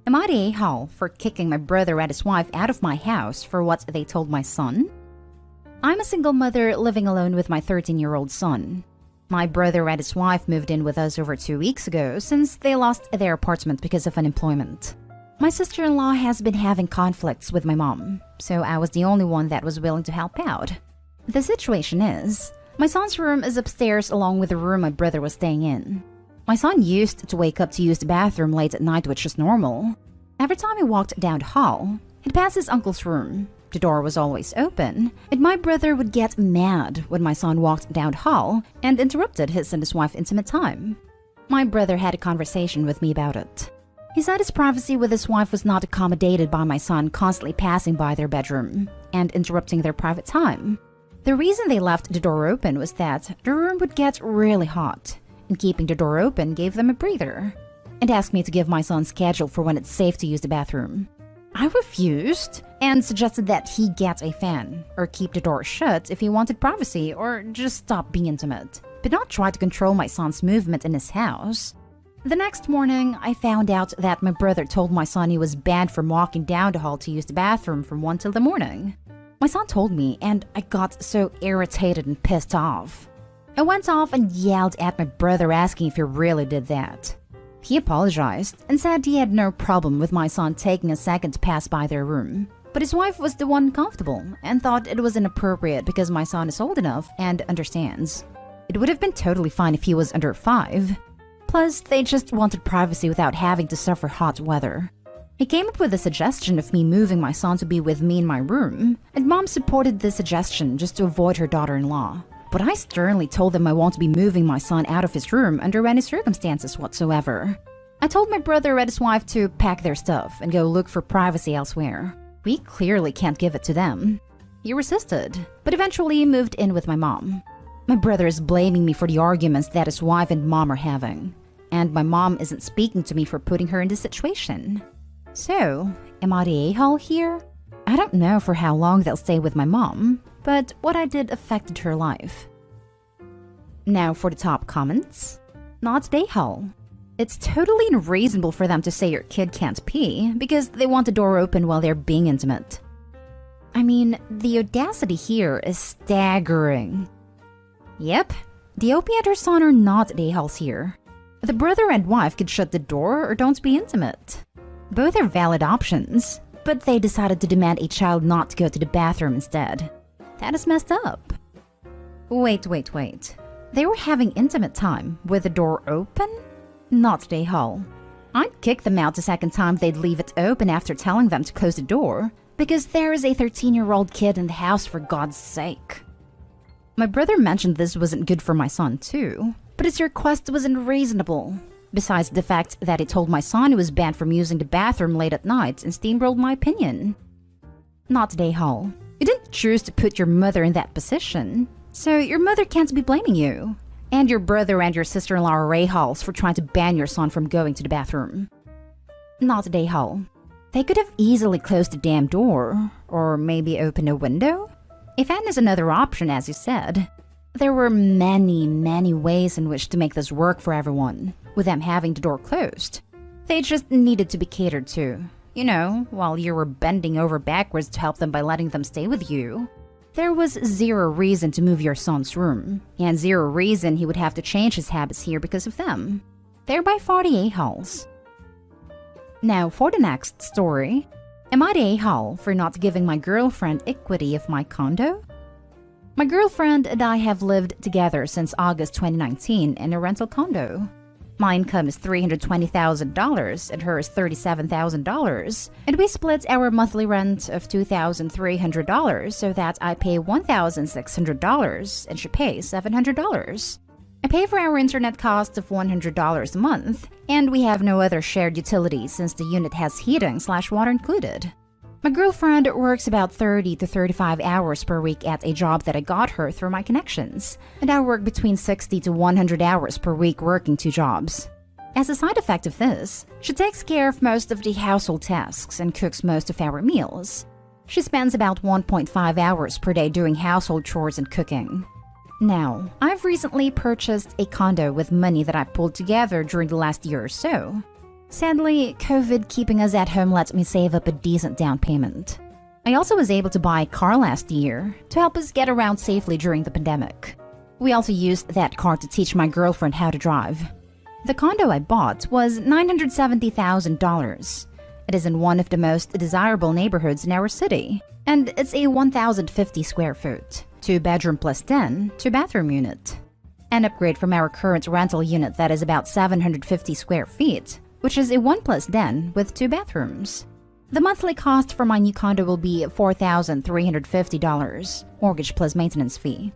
Am I the a-hole for kicking my brother and his wife out of my house for what they told my son? I'm a single mother living alone with my 13-year-old son. My brother and his wife moved in with us over 2 weeks ago since they lost their apartment because of unemployment. My sister-in-law has been having conflicts with my mom, so I was the only one that was willing to help out. The situation is, my son's room is upstairs along with the room my brother was staying in. My son used to wake up to use the bathroom late at night, which is normal. Every time he walked down the hall, he'd pass his uncle's room. The door was always open, and my brother would get mad when my son walked down the hall and interrupted his and his wife's intimate time. My brother had a conversation with me about it. He said his privacy with his wife was not accommodated by my son constantly passing by their bedroom and interrupting their private time. The reason they left the door open was that the room would get really hot, and keeping the door open gave them a breather, and asked me to give my son's schedule for when it's safe to use the bathroom. I refused and suggested that he get a fan or keep the door shut if he wanted privacy or just stop being intimate, but not try to control my son's movement in his house. The next morning, I found out that my brother told my son he was banned from walking down the hall to use the bathroom from 1 till the morning. My son told me, and I got so irritated and pissed off. I went off and yelled at my brother asking if he really did that. He apologized and said he had no problem with my son taking a second to pass by their room. But his wife was the one uncomfortable and thought it was inappropriate because my son is old enough and understands. It would have been totally fine if he was under 5. Plus, they just wanted privacy without having to suffer hot weather. He came up with a suggestion of me moving my son to be with me in my room, and Mom supported this suggestion just to avoid her daughter-in-law. But I sternly told them I won't be moving my son out of his room under any circumstances whatsoever. I told my brother and his wife to pack their stuff and go look for privacy elsewhere. We clearly can't give it to them. He resisted, but eventually moved in with my mom. My brother is blaming me for the arguments that his wife and mom are having, and my mom isn't speaking to me for putting her in this situation. So, am I the a-hole here? I don't know for how long they'll stay with my mom, but what I did affected her life. Now for the top comments. Not the a-hole. It's totally unreasonable for them to say your kid can't pee because they want the door open while they're being intimate. I mean, the audacity here is staggering. Yep, the OP and her son are not the a-holes here. The brother and wife could shut the door or don't be intimate. Both are valid options, but they decided to demand a child not to go to the bathroom instead. That is messed up. Wait. They were having intimate time with the door open? Not the a-hole. I'd kick them out the second time they'd leave it open after telling them to close the door, because there is a 13-year-old kid in the house, for God's sake. My brother mentioned this wasn't good for my son too, but his request was unreasonable. Besides the fact that he told my son he was banned from using the bathroom late at night and steamrolled my opinion. Not the a-hole. You didn't choose to put your mother in that position, so your mother can't be blaming you. And your brother and your sister-in-law are a-holes for trying to ban your son from going to the bathroom. Not the a-hole. They could have easily closed the damn door, or maybe opened a window. A fan is another option, as you said. There were many ways in which to make this work for everyone, with them having the door closed. They just needed to be catered to, you know, while you were bending over backwards to help them by letting them stay with you. There was zero reason to move your son's room, and zero reason he would have to change his habits here because of them. They're by far the a-holes. Now for the next story. Am I the a-hole for not giving my girlfriend equity of my condo? My girlfriend and I have lived together since August 2019 in a rental condo. My income is $320,000 and hers $37,000, and we split our monthly rent of $2,300 so that I pay $1,600 and she pays $700. I pay for our internet cost of $100 a month, and we have no other shared utilities since the unit has heating/water included. My girlfriend works about 30 to 35 hours per week at a job that I got her through my connections, and I work between 60 to 100 hours per week working 2 jobs. As a side effect of this, she takes care of most of the household tasks and cooks most of our meals. She spends about 1.5 hours per day doing household chores and cooking. Now, I've recently purchased a condo with money that I pulled together during the last year or so. Sadly, COVID keeping us at home lets me save up a decent down payment. I also was able to buy a car last year to help us get around safely during the pandemic. We also used that car to teach my girlfriend how to drive. The condo I bought was $970,000. It is in one of the most desirable neighborhoods in our city, and it's a 1,050 square foot, 2-bedroom plus den, 2-bathroom unit. An upgrade from our current rental unit that is about 750 square feet, which is a 1+ den with 2 bathrooms. The monthly cost for my new condo will be $4,350, mortgage plus maintenance fee.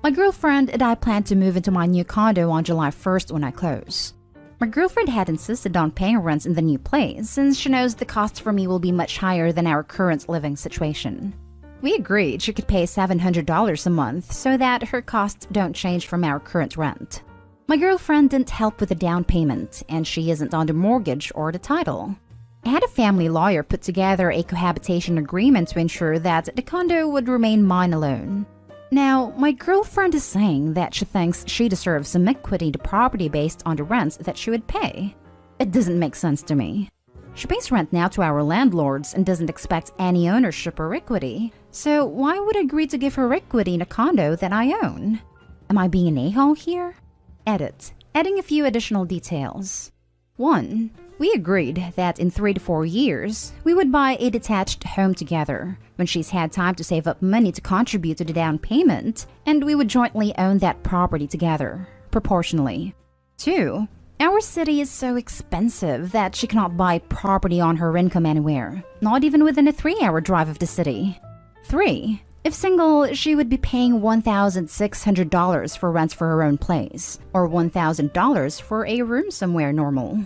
My girlfriend and I plan to move into my new condo on July 1st when I close. My girlfriend had insisted on paying rent in the new place since she knows the cost for me will be much higher than our current living situation. We agreed she could pay $700 a month so that her costs don't change from our current rent. My girlfriend didn't help with the down payment, and she isn't on the mortgage or the title. I had a family lawyer put together a cohabitation agreement to ensure that the condo would remain mine alone. Now, my girlfriend is saying that she thinks she deserves some equity in the property based on the rent that she would pay. It doesn't make sense to me. She pays rent now to our landlords and doesn't expect any ownership or equity, so why would I agree to give her equity in a condo that I own? Am I being an a-hole here? Edit. Adding a few additional details. 1. We agreed that in 3 to 4 years, we would buy a detached home together when she's had time to save up money to contribute to the down payment, and we would jointly own that property together, proportionally. 2. Our city is so expensive that she cannot buy property on her income anywhere, not even within a 3-hour drive of the city. 3. If single, she would be paying $1,600 for rent for her own place, or $1,000 for a room somewhere normal.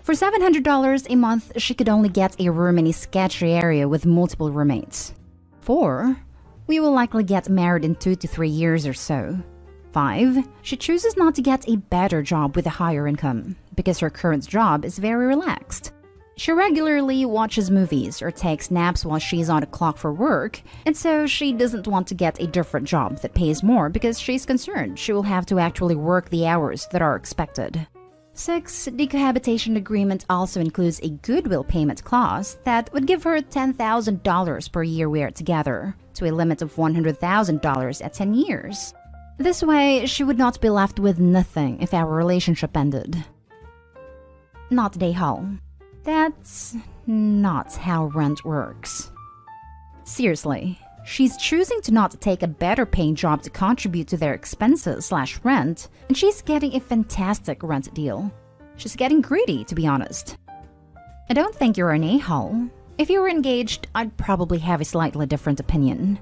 For $700 a month, she could only get a room in a sketchy area with multiple roommates. 4. We will likely get married in 2 to 3 years or so. 5. She chooses not to get a better job with a higher income, because her current job is very relaxed. She regularly watches movies or takes naps while she's on the clock for work, and so she doesn't want to get a different job that pays more because she's concerned she will have to actually work the hours that are expected. 6. The cohabitation agreement also includes a goodwill payment clause that would give her $10,000 per year we are together, to a limit of $100,000 at 10 years. This way, she would not be left with nothing if our relationship ended. Not day haul. That's not how rent works. Seriously, she's choosing to not take a better paying job to contribute to their expenses/rent, and she's getting a fantastic rent deal. She's getting greedy, to be honest. I don't think you're an a-hole. If you were engaged, I'd probably have a slightly different opinion.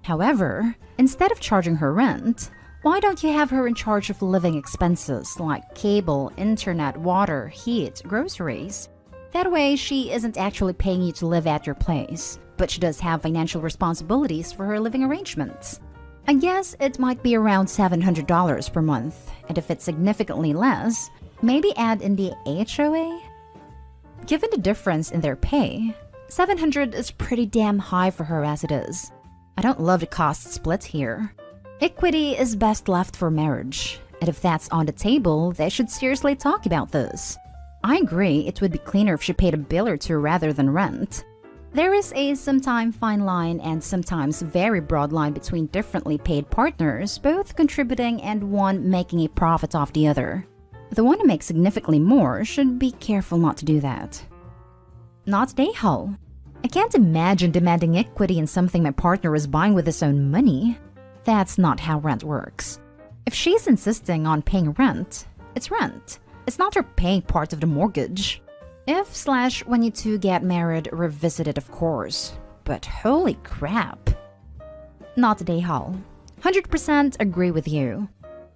However, instead of charging her rent, why don't you have her in charge of living expenses like cable, internet, water, heat, groceries? That way, she isn't actually paying you to live at your place, but she does have financial responsibilities for her living arrangements. I guess it might be around $700 per month, and if it's significantly less, maybe add in the HOA? Given the difference in their pay, $700 is pretty damn high for her as it is. I don't love the cost split here. Equity is best left for marriage, and if that's on the table, they should seriously talk about this. I agree it would be cleaner if she paid a bill or two rather than rent. There is a sometimes fine line and sometimes very broad line between differently paid partners, both contributing and one making a profit off the other. The one who makes significantly more should be careful not to do that. Not day haul. I can't imagine demanding equity in something my partner is buying with his own money. That's not how rent works. If she's insisting on paying rent, it's rent. It's not her paying part of the mortgage. If/when you two get married, revisit it of course. But holy crap. Not day haul. 100% agree with you.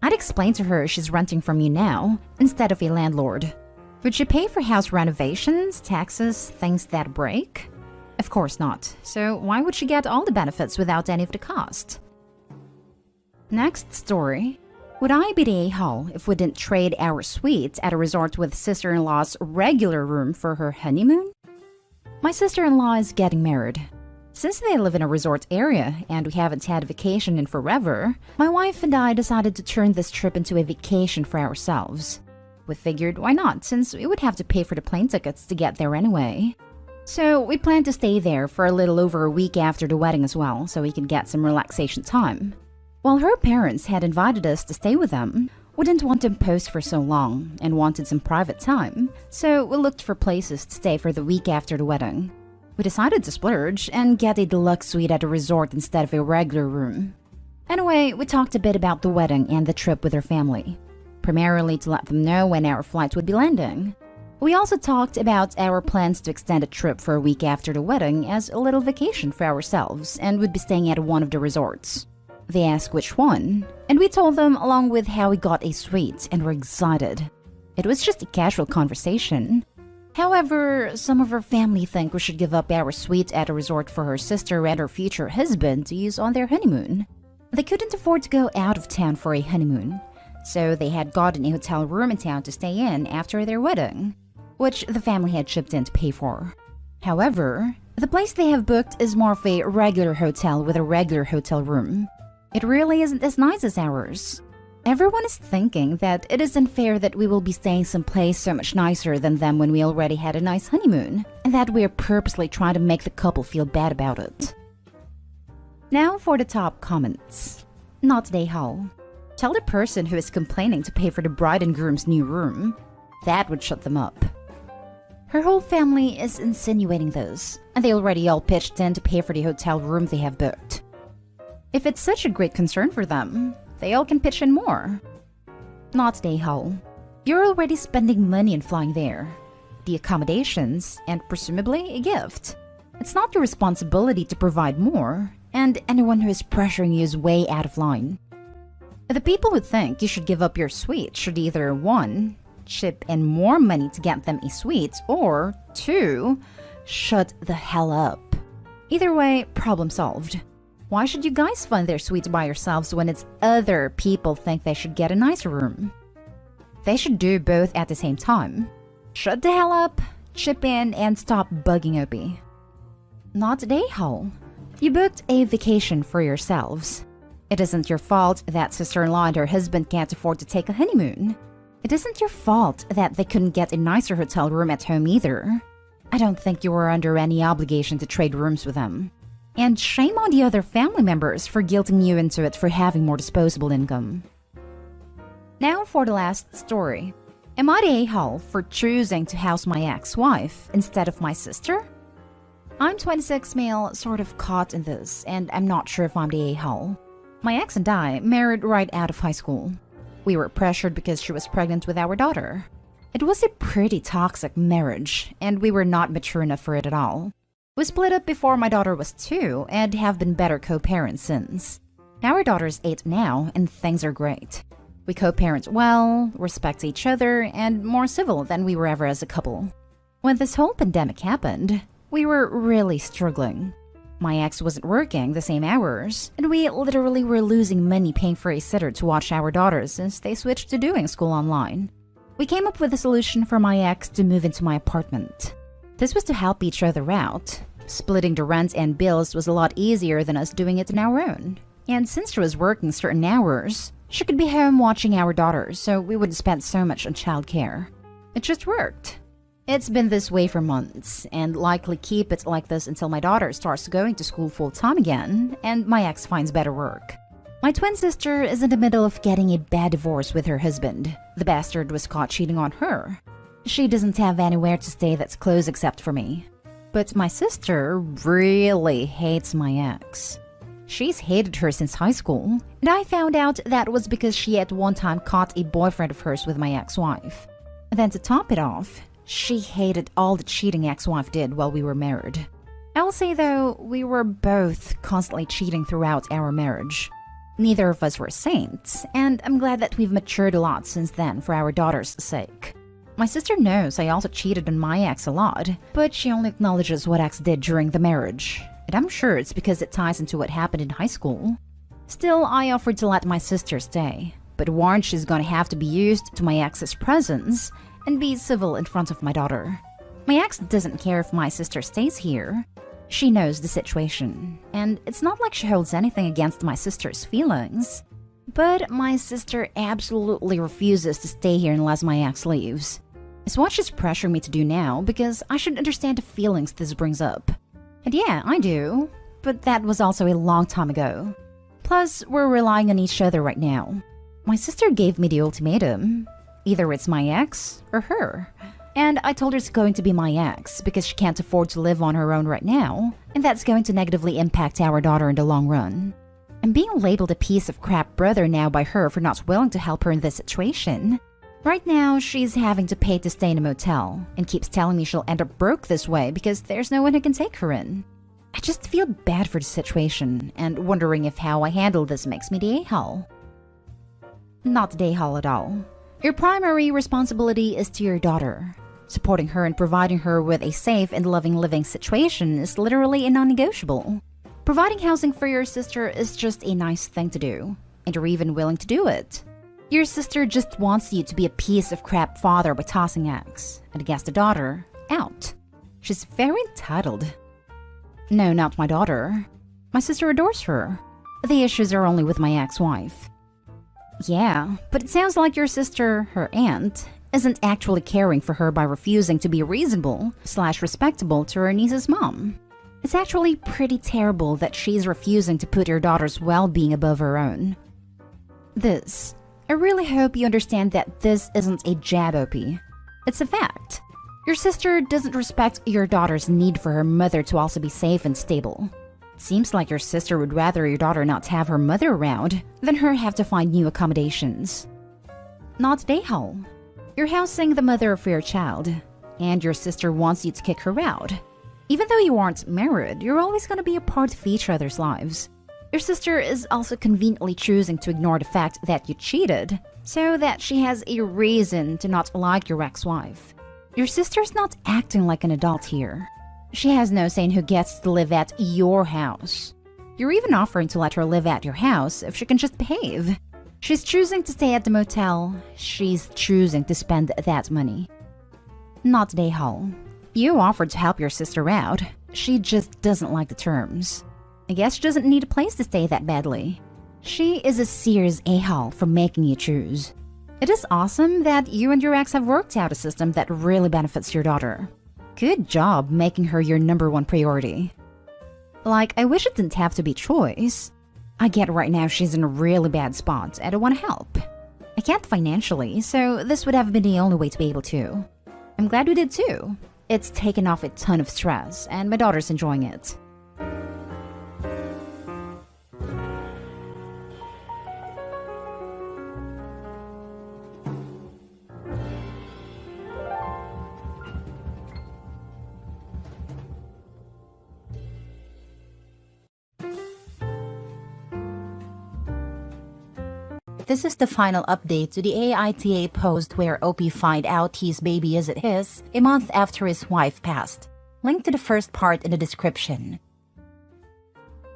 I'd explain to her she's renting from you now, instead of a landlord. Would she pay for house renovations, taxes, things that break? Of course not. So why would she get all the benefits without any of the cost? Next story. Would I be the a-hole if we didn't trade our suite at a resort with sister-in-law's regular room for her honeymoon? My sister-in-law is getting married. Since they live in a resort area and we haven't had a vacation in forever, my wife and I decided to turn this trip into a vacation for ourselves. We figured why not, since we would have to pay for the plane tickets to get there anyway. So we planned to stay there for a little over a week after the wedding as well, so we could get some relaxation time. While her parents had invited us to stay with them, we didn't want to impose for so long and wanted some private time, so we looked for places to stay for the week after the wedding. We decided to splurge and get a deluxe suite at a resort instead of a regular room. Anyway, we talked a bit about the wedding and the trip with her family, primarily to let them know when our flight would be landing. We also talked about our plans to extend a trip for a week after the wedding as a little vacation for ourselves and would be staying at one of the resorts. They asked which one, and we told them along with how we got a suite and were excited. It was just a casual conversation. However, some of her family think we should give up our suite at a resort for her sister and her future husband to use on their honeymoon. They couldn't afford to go out of town for a honeymoon, so they had gotten a hotel room in town to stay in after their wedding, which the family had chipped in to pay for. However, the place they have booked is more of a regular hotel with a regular hotel room. It really isn't as nice as ours. Everyone is thinking that it is unfair that we will be staying someplace so much nicer than them when we already had a nice honeymoon, and that we are purposely trying to make the couple feel bad about it. Now for the top comments. Not today, Hall. Tell the person who is complaining to pay for the bride and groom's new room. That would shut them up. Her whole family is insinuating this, and they already all pitched in to pay for the hotel room they have booked. If it's such a great concern for them, they all can pitch in more. Not today, Hull. You're already spending money on flying there, the accommodations, and presumably a gift. It's not your responsibility to provide more, and anyone who is pressuring you is way out of line. The people who think you should give up your suite should either 1. Chip in more money to get them a suite, or 2. Shut the hell up. Either way, problem solved. Why should you guys fund their suites by yourselves when it's other people think they should get a nicer room? They should do both at the same time. Shut the hell up, chip in, and stop bugging Opie. Not today, Hull. You booked a vacation for yourselves. It isn't your fault that sister-in-law and her husband can't afford to take a honeymoon. It isn't your fault that they couldn't get a nicer hotel room at home either. I don't think you were under any obligation to trade rooms with them. And shame on the other family members for guilting you into it for having more disposable income. Now for the last story. Am I the a-hole for choosing to house my ex-wife instead of my sister? I'm 26 male, sort of caught in this, and I'm not sure if I'm the a-hole. My ex and I married right out of high school. We were pressured because she was pregnant with our daughter. It was a pretty toxic marriage, and we were not mature enough for it at all. We split up before my daughter was 2 and have been better co-parents since. Our daughter's 8 now, and things are great. We co-parent well, respect each other, and more civil than we were ever as a couple. When this whole pandemic happened, we were really struggling. My ex wasn't working the same hours, and we literally were losing money paying for a sitter to watch our daughters since they switched to doing school online. We came up with a solution for my ex to move into my apartment. This was to help each other out. Splitting the rent and bills was a lot easier than us doing it on our own. And since she was working certain hours, she could be home watching our daughters, so we wouldn't spend so much on childcare. It just worked. It's been this way for months, and likely keep it like this until my daughter starts going to school full-time again, and my ex finds better work. My twin sister is in the middle of getting a bad divorce with her husband. The bastard was caught cheating on her. She doesn't have anywhere to stay that's close except for me. But my sister really hates my ex. She's hated her since high school, and I found out that was because she at one time caught a boyfriend of hers with my ex-wife. And then to top it off, she hated all the cheating ex-wife did while we were married. I'll say though, we were both constantly cheating throughout our marriage. Neither of us were saints, and I'm glad that we've matured a lot since then for our daughter's sake. My sister knows I also cheated on my ex a lot, but she only acknowledges what ex did during the marriage. And I'm sure it's because it ties into what happened in high school. Still, I offered to let my sister stay, but warned she's gonna have to be used to my ex's presence and be civil in front of my daughter. My ex doesn't care if my sister stays here. She knows the situation, and it's not like she holds anything against my sister's feelings. But my sister absolutely refuses to stay here unless my ex leaves. It's what she's pressuring me to do now because I should understand the feelings this brings up. And yeah, I do. But that was also a long time ago. Plus, we're relying on each other right now. My sister gave me the ultimatum. Either it's my ex or her. And I told her it's going to be my ex because she can't afford to live on her own right now, and that's going to negatively impact our daughter in the long run. I'm being labeled a piece of crap brother now by her for not willing to help her in this situation. Right now, she's having to pay to stay in a motel and keeps telling me she'll end up broke this way because there's no one who can take her in. I just feel bad for the situation and wondering if how I handle this makes me the a-hole. Not the a-hole at all. Your primary responsibility is to your daughter. Supporting her and providing her with a safe and loving living situation is literally a non-negotiable. Providing housing for your sister is just a nice thing to do, and you're even willing to do it. Your sister just wants you to be a piece of crap father by tossing eggs, and against the daughter, out. She's very entitled. No, not my daughter. My sister adores her. The issues are only with my ex-wife. Yeah, but it sounds like your sister, her aunt, isn't actually caring for her by refusing to be reasonable/respectable to her niece's mom. It's actually pretty terrible that she's refusing to put your daughter's well-being above her own. I really hope you understand that this isn't a jab, OP. It's a fact. Your sister doesn't respect your daughter's need for her mother to also be safe and stable. It seems like your sister would rather your daughter not have her mother around than her have to find new accommodations. Not a-hole. You're housing the mother for your child, and your sister wants you to kick her out. Even though you aren't married, you're always going to be a part of each other's lives. Your sister is also conveniently choosing to ignore the fact that you cheated, so that she has a reason to not like your ex-wife. Your sister's not acting like an adult here. She has no say in who gets to live at your house. You're even offering to let her live at your house if she can just behave. She's choosing to stay at the motel. She's choosing to spend that money. Not a-hole. You offered to help your sister out. She just doesn't like the terms. I guess she doesn't need a place to stay that badly. She is a serious a-hole for making you choose. It is awesome that you and your ex have worked out a system that really benefits your daughter. Good job making her your #1 priority. Like, I wish it didn't have to be choice. I get right now she's in a really bad spot and I want to help. I can't financially, so this would have been the only way to be able to. I'm glad we did too. It's taken off a ton of stress and my daughter's enjoying it. This is the final update to the AITA post where OP find out his baby isn't his a month after his wife passed. Link to the first part in the description.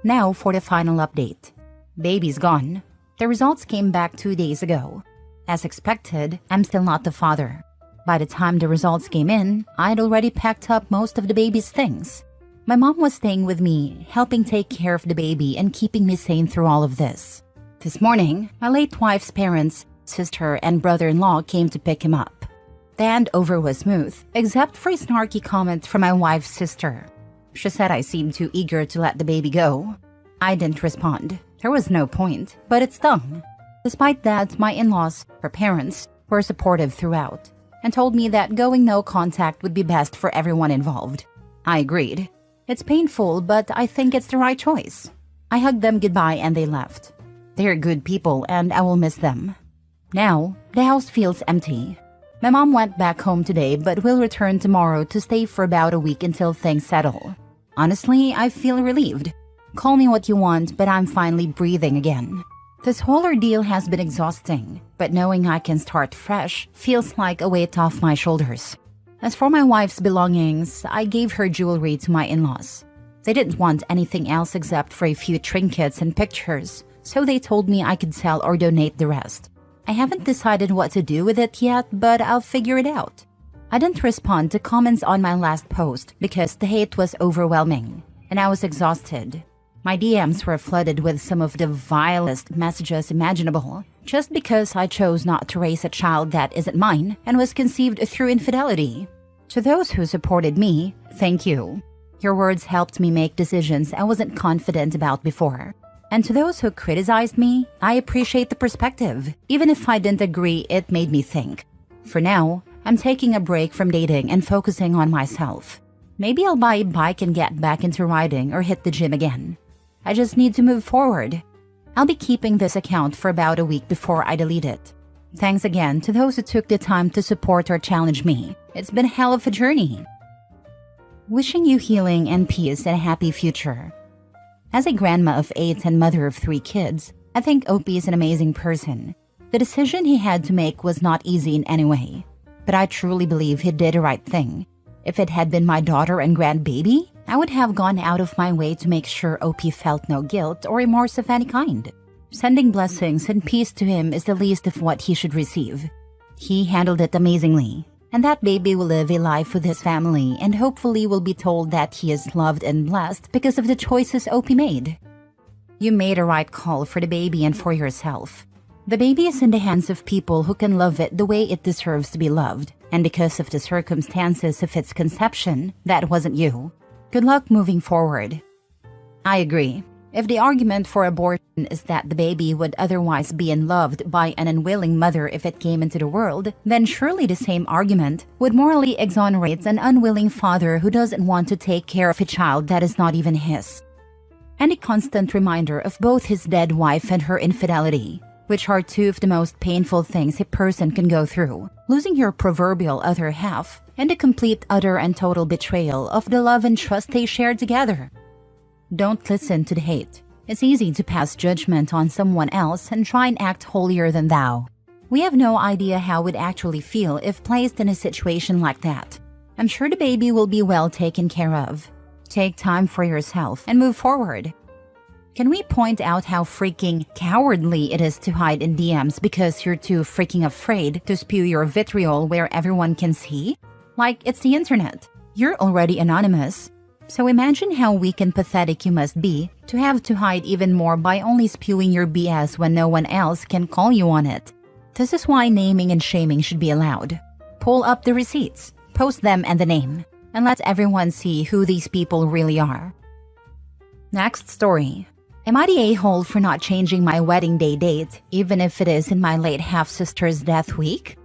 Now for the final update. Baby's gone. The results came back 2 days ago. As expected, I'm still not the father. By the time the results came in, I'd already packed up most of the baby's things. My mom was staying with me, helping take care of the baby and keeping me sane through all of this. This morning, my late wife's parents, sister, and brother-in-law came to pick him up. The handover was smooth, except for a snarky comment from my wife's sister. She said I seemed too eager to let the baby go. I didn't respond. There was no point, but it stung. Despite that, my in-laws, her parents, were supportive throughout and told me that going no contact would be best for everyone involved. I agreed. It's painful, but I think it's the right choice. I hugged them goodbye and they left. They're good people and I will miss them. Now, the house feels empty. My mom went back home today but will return tomorrow to stay for about a week until things settle. Honestly, I feel relieved. Call me what you want, but I'm finally breathing again. This whole ordeal has been exhausting, but knowing I can start fresh feels like a weight off my shoulders. As for my wife's belongings, I gave her jewelry to my in-laws. They didn't want anything else except for a few trinkets and pictures, so they told me I could sell or donate the rest. I haven't decided what to do with it yet, but I'll figure it out. I didn't respond to comments on my last post because the hate was overwhelming, and I was exhausted. My DMs were flooded with some of the vilest messages imaginable, just because I chose not to raise a child that isn't mine and was conceived through infidelity. To those who supported me, thank you. Your words helped me make decisions I wasn't confident about before. And to those who criticized me, I appreciate the perspective. Even if I didn't agree, it made me think. For now, I'm taking a break from dating and focusing on myself. Maybe I'll buy a bike and get back into riding or hit the gym again. I just need to move forward. I'll be keeping this account for about a week before I delete it. Thanks again to those who took the time to support or challenge me. It's been a hell of a journey. Wishing you healing and peace and a happy future. As a grandma of 8 and mother of 3 kids, I think Opie is an amazing person. The decision he had to make was not easy in any way, but I truly believe he did the right thing. If it had been my daughter and grandbaby, I would have gone out of my way to make sure Opie felt no guilt or remorse of any kind. Sending blessings and peace to him is the least of what he should receive. He handled it amazingly, and that baby will live a life with his family and hopefully will be told that he is loved and blessed because of the choices Opie made. You made a right call for the baby and for yourself. The baby is in the hands of people who can love it the way it deserves to be loved, and because of the circumstances of its conception, that wasn't you. Good luck moving forward. I agree. If the argument for abortion is that the baby would otherwise be unloved by an unwilling mother if it came into the world, then surely the same argument would morally exonerate an unwilling father who doesn't want to take care of a child that is not even his. And a constant reminder of both his dead wife and her infidelity, which are two of the most painful things a person can go through. Losing your proverbial other half, and the complete, utter, and total betrayal of the love and trust they shared together. Don't listen to the hate. It's easy to pass judgment on someone else and try and act holier than thou. We have no idea how we'd actually feel if placed in a situation like that. I'm sure the baby will be well taken care of. Take time for yourself and move forward. Can we point out how freaking cowardly it is to hide in DMs because you're too freaking afraid to spew your vitriol where everyone can see? Like, it's the internet. You're already anonymous. So imagine how weak and pathetic you must be to have to hide even more by only spewing your BS when no one else can call you on it. This is why naming and shaming should be allowed. Pull up the receipts, post them and the name, and let everyone see who these people really are. Next story. Am I the a-hole for not changing my wedding day date, even if it is in my late half-sister's death week?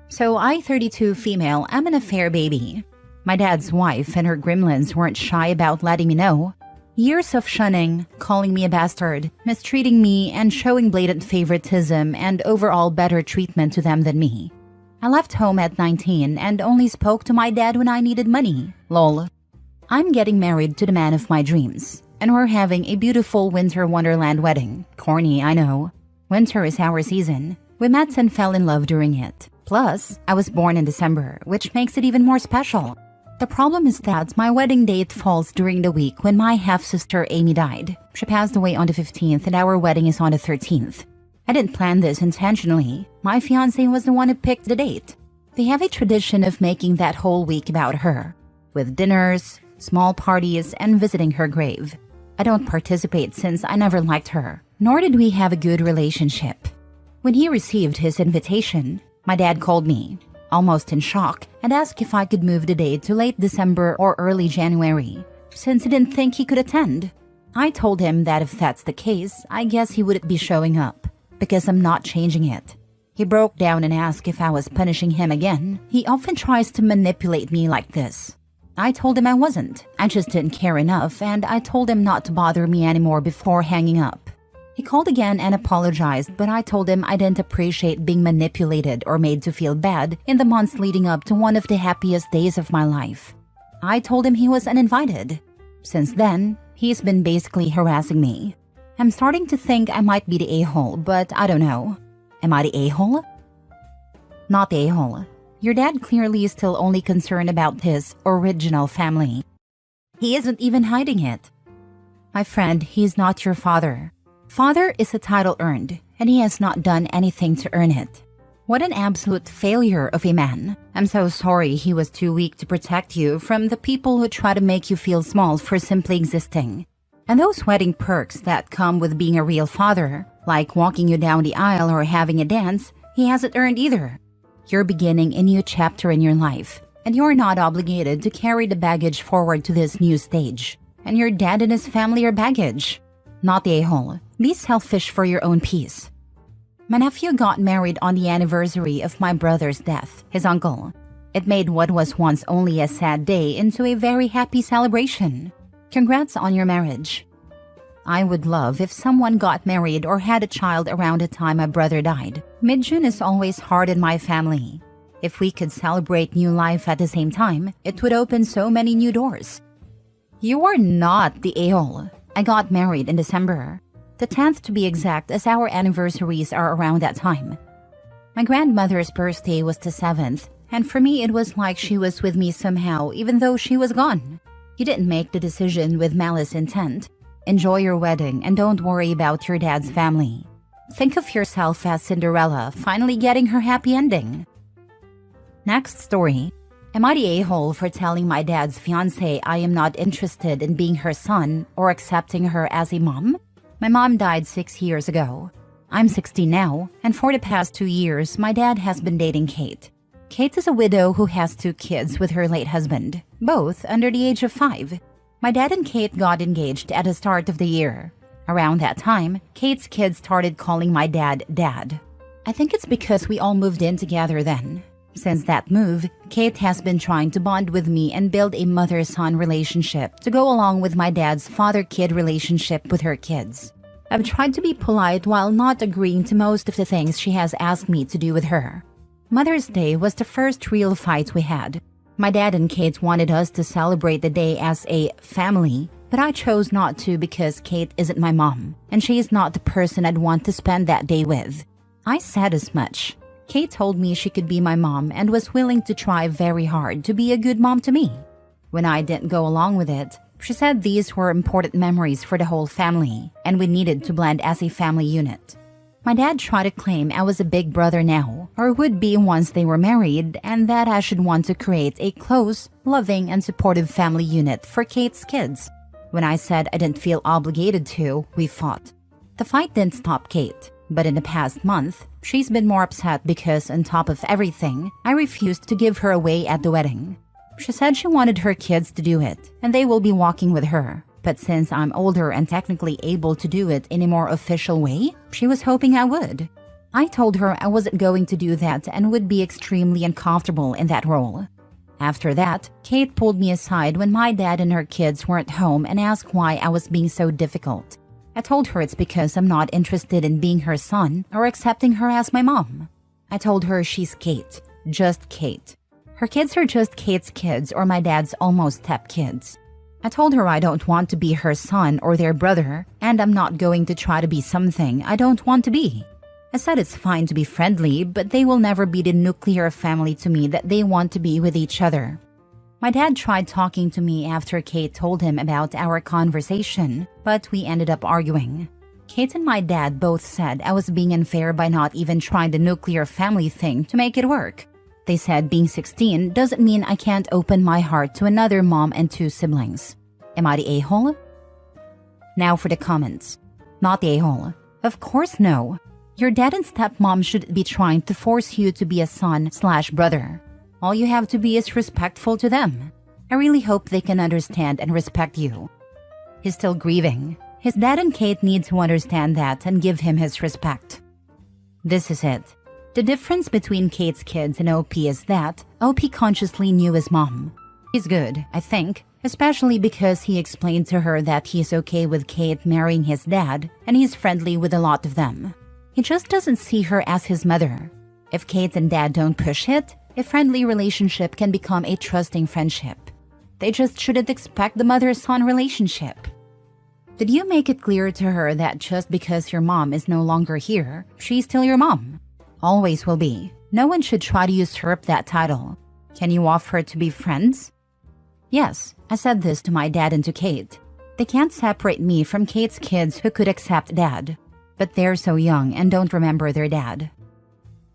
So I, 32 female, am an affair baby. My dad's wife and her gremlins weren't shy about letting me know. Years of shunning, calling me a bastard, mistreating me, and showing blatant favoritism and overall better treatment to them than me. I left home at 19 and only spoke to my dad when I needed money. Lol. I'm getting married to the man of my dreams, and we're having a beautiful winter wonderland wedding. Corny, I know. Winter is our season. We met and fell in love during it. Plus, I was born in December, which makes it even more special. The problem is that my wedding date falls during the week when my half-sister Amy died. She passed away on the 15th and our wedding is on the 13th. I didn't plan this intentionally. My fiancé was the one who picked the date. They have a tradition of making that whole week about her, with dinners, small parties, and visiting her grave. I don't participate since I never liked her, nor did we have a good relationship. When he received his invitation, my dad called me, almost in shock, and asked if I could move the date to late December or early January, since he didn't think he could attend. I told him that if that's the case, I guess he wouldn't be showing up, because I'm not changing it. He broke down and asked if I was punishing him again. He often tries to manipulate me like this. I told him I wasn't. I just didn't care enough, and I told him not to bother me anymore before hanging up. He called again and apologized, but I told him I didn't appreciate being manipulated or made to feel bad in the months leading up to one of the happiest days of my life. I told him he was uninvited. Since then, he's been basically harassing me. I'm starting to think I might be the a-hole, but I don't know. Am I the a-hole? Not the a-hole. Your dad clearly is still only concerned about his original family. He isn't even hiding it. My friend, he's not your father. Father is a title earned, and he has not done anything to earn it. What an absolute failure of a man. I'm so sorry he was too weak to protect you from the people who try to make you feel small for simply existing. And those wedding perks that come with being a real father, like walking you down the aisle or having a dance, he hasn't earned either. You're beginning a new chapter in your life, and you're not obligated to carry the baggage forward to this new stage. And your dad and his family are baggage. Not the a-hole. Be selfish for your own peace. My nephew got married on the anniversary of my brother's death, his uncle. It made what was once only a sad day into a very happy celebration. Congrats on your marriage. I would love if someone got married or had a child around the time my brother died. Mid-June is always hard in my family. If we could celebrate new life at the same time, it would open so many new doors. You are not the a-hole. I got married in December. The 10th to be exact, as our anniversaries are around that time. My grandmother's birthday was the 7th, and for me it was like she was with me somehow even though she was gone. You didn't make the decision with malice intent. Enjoy your wedding and don't worry about your dad's family. Think of yourself as Cinderella finally getting her happy ending. Next story. Am I the a-hole for telling my dad's fiancé I am not interested in being her son or accepting her as a mom? My mom died 6 years ago. I'm 60 now, and for the past 2 years, my dad has been dating Kate. Kate is a widow who has 2 kids with her late husband, both under the age of 5. My dad and Kate got engaged at the start of the year. Around that time, Kate's kids started calling my dad Dad. I think it's because we all moved in together then. Since that move, Kate has been trying to bond with me and build a mother-son relationship to go along with my dad's father-kid relationship with her kids. I've tried to be polite while not agreeing to most of the things she has asked me to do with her. Mother's Day was the first real fight we had. My dad and Kate wanted us to celebrate the day as a family, but I chose not to because Kate isn't my mom, and she is not the person I'd want to spend that day with. I said as much. Kate told me she could be my mom and was willing to try very hard to be a good mom to me. When I didn't go along with it, she said these were important memories for the whole family, and we needed to blend as a family unit. My dad tried to claim I was a big brother now, or would be once they were married, and that I should want to create a close, loving, and supportive family unit for Kate's kids. When I said I didn't feel obligated to, we fought. The fight didn't stop Kate, but in the past month, she's been more upset because, on top of everything, I refused to give her away at the wedding. She said she wanted her kids to do it, and they will be walking with her. But since I'm older and technically able to do it in a more official way, she was hoping I would. I told her I wasn't going to do that and would be extremely uncomfortable in that role. After that, Kate pulled me aside when my dad and her kids weren't home and asked why I was being so difficult. I told her it's because I'm not interested in being her son or accepting her as my mom. I told her she's Kate, just Kate. Her kids are just Kate's kids or my dad's almost step-kids. I told her I don't want to be her son or their brother, and I'm not going to try to be something I don't want to be. I said it's fine to be friendly, but they will never be the nuclear family to me that they want to be with each other. My dad tried talking to me after Kate told him about our conversation, but we ended up arguing. Kate and my dad both said I was being unfair by not even trying the nuclear family thing to make it work. They said being 16 doesn't mean I can't open my heart to another mom and 2 siblings. Am I the a-hole? Now for the comments. Not the a-hole. Of course no. Your dad and stepmom shouldn't be trying to force you to be a son/brother. All you have to be is respectful to them. I really hope they can understand and respect you. He's still grieving. His dad and Kate need to understand that and give him his respect. This is it. The difference between Kate's kids and OP is that OP consciously knew his mom. He's good, I think, especially because he explained to her that he's okay with Kate marrying his dad and he's friendly with a lot of them. He just doesn't see her as his mother. If Kate and dad don't push it, a friendly relationship can become a trusting friendship. They just shouldn't expect the mother-son relationship. Did you make it clear to her that just because your mom is no longer here, she's still your mom? Always will be. No one should try to usurp that title. Can you offer to be friends? Yes, I said this to my dad and to Kate. They can't separate me from Kate's kids who could accept dad. But they're so young and don't remember their dad.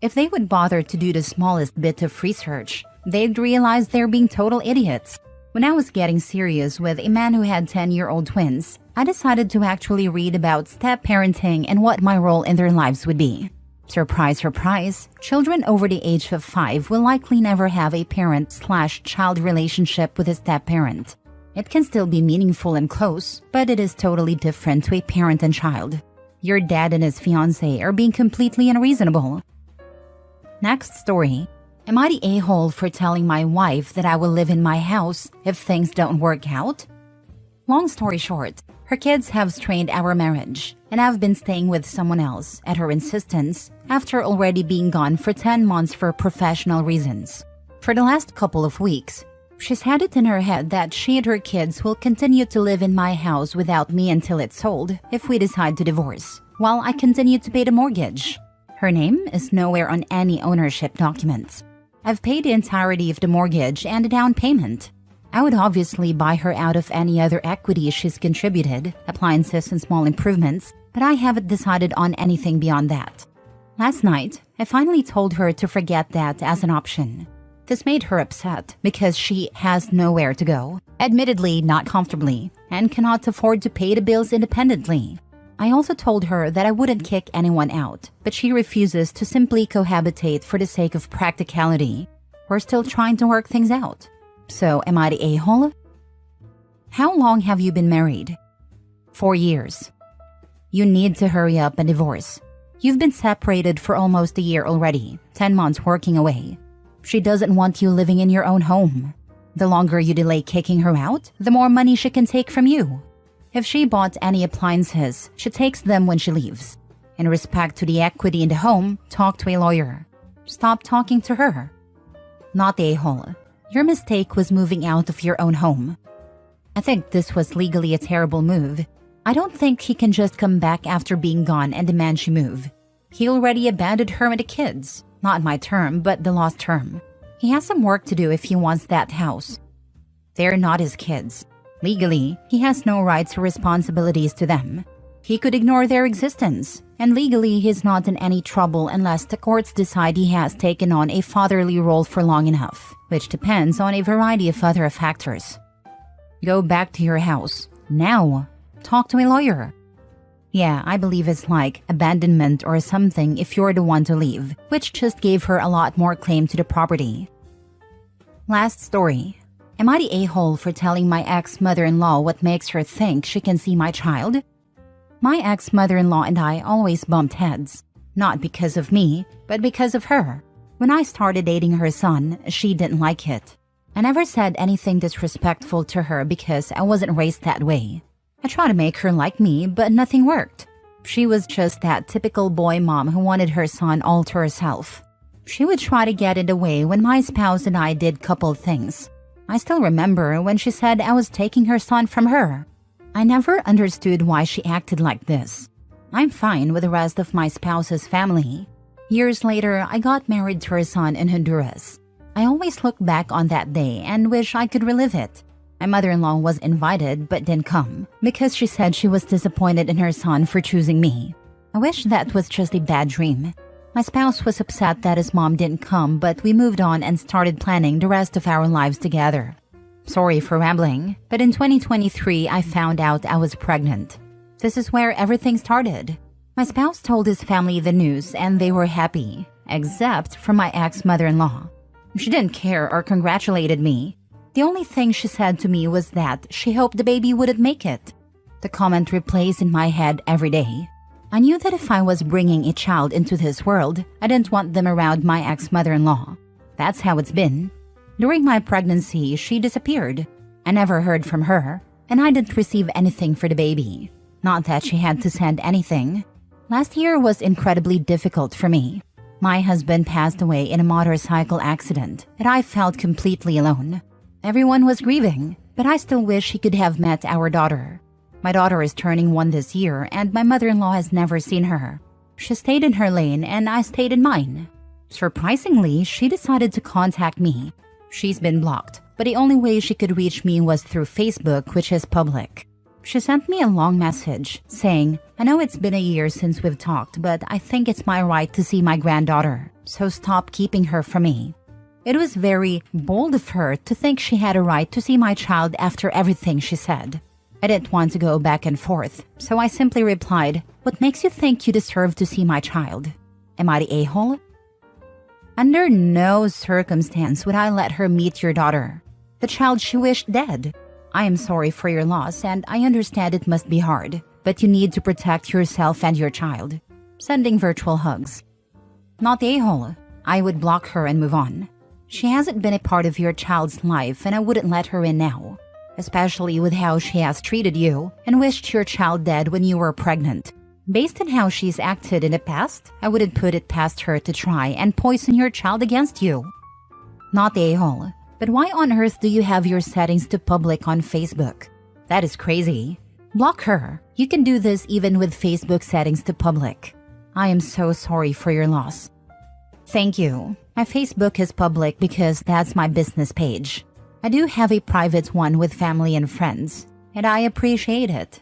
If they would bother to do the smallest bit of research, they'd realize they're being total idiots. When I was getting serious with a man who had 10-year-old twins, I decided to actually read about step-parenting and what my role in their lives would be. Surprise, surprise, children over the age of 5 will likely never have a parent/child relationship with a step-parent. It can still be meaningful and close, but it is totally different to a parent and child. Your dad and his fiancé are being completely unreasonable. Next story. Am I the a-hole for telling my wife that I will live in my house if things don't work out? Long story short, her kids have strained our marriage, and I've been staying with someone else at her insistence after already being gone for 10 months for professional reasons. For the last couple of weeks, she's had it in her head that she and her kids will continue to live in my house without me until it's sold if we decide to divorce, while I continue to pay the mortgage. Her name is nowhere on any ownership documents. I've paid the entirety of the mortgage and the down payment. I would obviously buy her out of any other equity she's contributed, appliances and small improvements, but I haven't decided on anything beyond that. Last night, I finally told her to forget that as an option. This made her upset because she has nowhere to go, admittedly not comfortably, and cannot afford to pay the bills independently. I also told her that I wouldn't kick anyone out, but she refuses to simply cohabitate for the sake of practicality. We're still trying to work things out. So, am I the a-hole? How long have you been married? 4 years. You need to hurry up and divorce. You've been separated for almost a year already, 10 months working away. She doesn't want you living in your own home. The longer you delay kicking her out, the more money she can take from you. If she bought any appliances, she takes them when she leaves. In respect to the equity in the home, talk to a lawyer. Stop talking to her. Not the a-hole. Your mistake was moving out of your own home. I think this was legally a terrible move. I don't think he can just come back after being gone and demand she move. He already abandoned her and the kids. Not my term, but the law's term. He has some work to do if he wants that house. They're not his kids. Legally, he has no rights or responsibilities to them. He could ignore their existence, and legally he's not in any trouble unless the courts decide he has taken on a fatherly role for long enough, which depends on a variety of other factors. Go back to your house. Now. Talk to a lawyer. Yeah, I believe it's like abandonment or something if you're the one to leave, which just gave her a lot more claim to the property. Last story. Am I the a-hole for telling my ex-mother-in-law what makes her think she can see my child? My ex-mother-in-law and I always bumped heads. Not because of me, but because of her. When I started dating her son, she didn't like it. I never said anything disrespectful to her because I wasn't raised that way. I tried to make her like me, but nothing worked. She was just that typical boy mom who wanted her son all to herself. She would try to get in the way when my spouse and I did couple things. I still remember when she said I was taking her son from her. I never understood why she acted like this. I'm fine with the rest of my spouse's family. Years later, I got married to her son in Honduras. I always look back on that day and wish I could relive it. My mother-in-law was invited but didn't come because she said she was disappointed in her son for choosing me. I wish that was just a bad dream. My spouse was upset that his mom didn't come, but we moved on and started planning the rest of our lives together. Sorry for rambling, but in 2023 I found out I was pregnant. This is where everything started. My spouse told his family the news and they were happy, except for my ex-mother-in-law. She didn't care or congratulated me. The only thing she said to me was that she hoped the baby wouldn't make it. The comment replays in my head every day. I knew that if I was bringing a child into this world, I didn't want them around my ex-mother-in-law. That's how it's been. During my pregnancy, she disappeared. I never heard from her, and I didn't receive anything for the baby. Not that she had to send anything. Last year was incredibly difficult for me. My husband passed away in a motorcycle accident, and I felt completely alone. Everyone was grieving, but I still wish he could have met our daughter. My daughter is turning 1 this year, and my mother-in-law has never seen her. She stayed in her lane, and I stayed in mine. Surprisingly, she decided to contact me. She's been blocked, but the only way she could reach me was through Facebook, which is public. She sent me a long message saying, I know it's been a year since we've talked, but I think it's my right to see my granddaughter, so stop keeping her from me. It was very bold of her to think she had a right to see my child after everything she said. I didn't want to go back and forth, so I simply replied, "What makes you think you deserve to see my child? Am I the a-hole?" Under no circumstance would I let her meet your daughter, the child she wished dead. I am sorry for your loss, and I understand it must be hard, but you need to protect yourself and your child. Sending virtual hugs. Not the a-hole. I would block her and move on. She hasn't been a part of your child's life, and I wouldn't let her in now, especially with how she has treated you and wished your child dead when you were pregnant. Based on how she's acted in the past, I wouldn't put it past her to try and poison your child against you. Not the a-hole. But why on earth do you have your settings to public on Facebook? That is crazy. Block her. You can do this even with Facebook settings to public. I am so sorry for your loss. Thank you. My Facebook is public because that's my business page. I do have a private one with family and friends, and I appreciate it.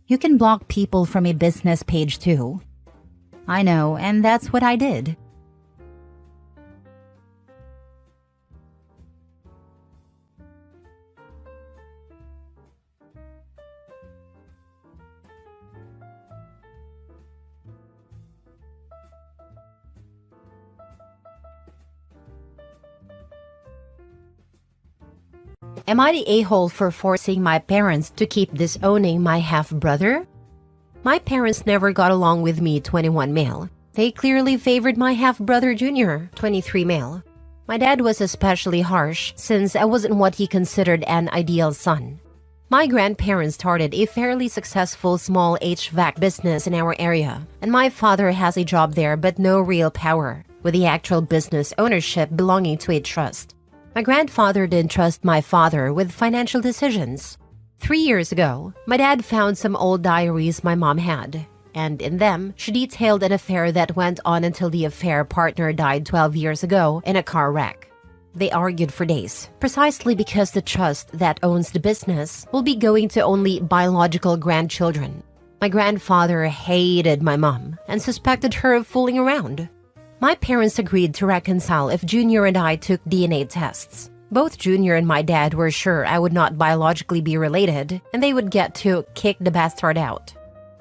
You can block people from a business page too. I know, and that's what I did. Am I the a-hole for forcing my parents to keep disowning my half-brother? My parents never got along with me, 21 male. They clearly favored my half-brother Junior, 23 male. My dad was especially harsh since I wasn't what he considered an ideal son. My grandparents started a fairly successful small HVAC business in our area, and my father has a job there but no real power, with the actual business ownership belonging to a trust. My grandfather didn't trust my father with financial decisions. 3 years ago, my dad found some old diaries my mom had, and in them, she detailed an affair that went on until the affair partner died 12 years ago in a car wreck. They argued for days, precisely because the trust that owns the business will be going to only biological grandchildren. My grandfather hated my mom and suspected her of fooling around. My parents agreed to reconcile if Junior and I took DNA tests. Both Junior and my dad were sure I would not biologically be related, and they would get to kick the bastard out.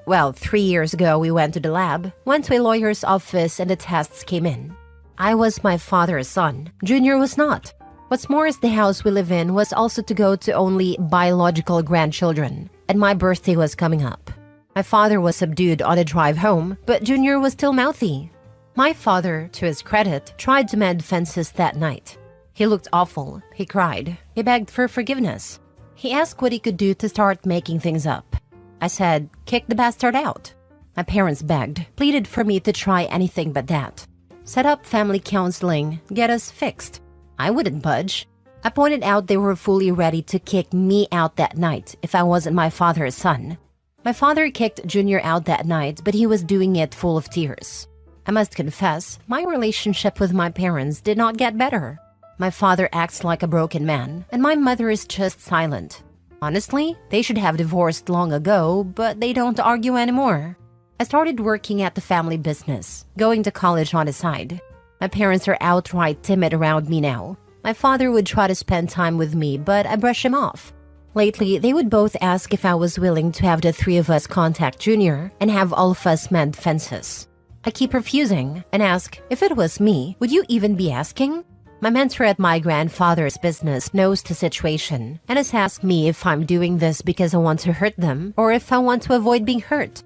Well, 3 years ago we went to the lab, went to a lawyer's office, and the tests came in. I was my father's son. Junior was not. What's more is the house we live in was also to go to only biological grandchildren, and my birthday was coming up. My father was subdued on the drive home, but Junior was still mouthy. My father, to his credit, tried to mend fences that night. He looked awful. He cried. He begged for forgiveness. He asked what he could do to start making things up. I said, "Kick the bastard out." My parents begged, pleaded for me to try anything but that. Set up family counseling, get us fixed. I wouldn't budge. I pointed out they were fully ready to kick me out that night if I wasn't my father's son. My father kicked Junior out that night, but he was doing it full of tears. I must confess, my relationship with my parents did not get better. My father acts like a broken man, and my mother is just silent. Honestly, they should have divorced long ago, but they don't argue anymore. I started working at the family business, going to college on the side. My parents are outright timid around me now. My father would try to spend time with me, but I brush him off. Lately, they would both ask if I was willing to have the three of us contact Junior and have all of us mend fences. I keep refusing and ask, if it was me, would you even be asking? My mentor at my grandfather's business knows the situation and has asked me if I'm doing this because I want to hurt them or if I want to avoid being hurt.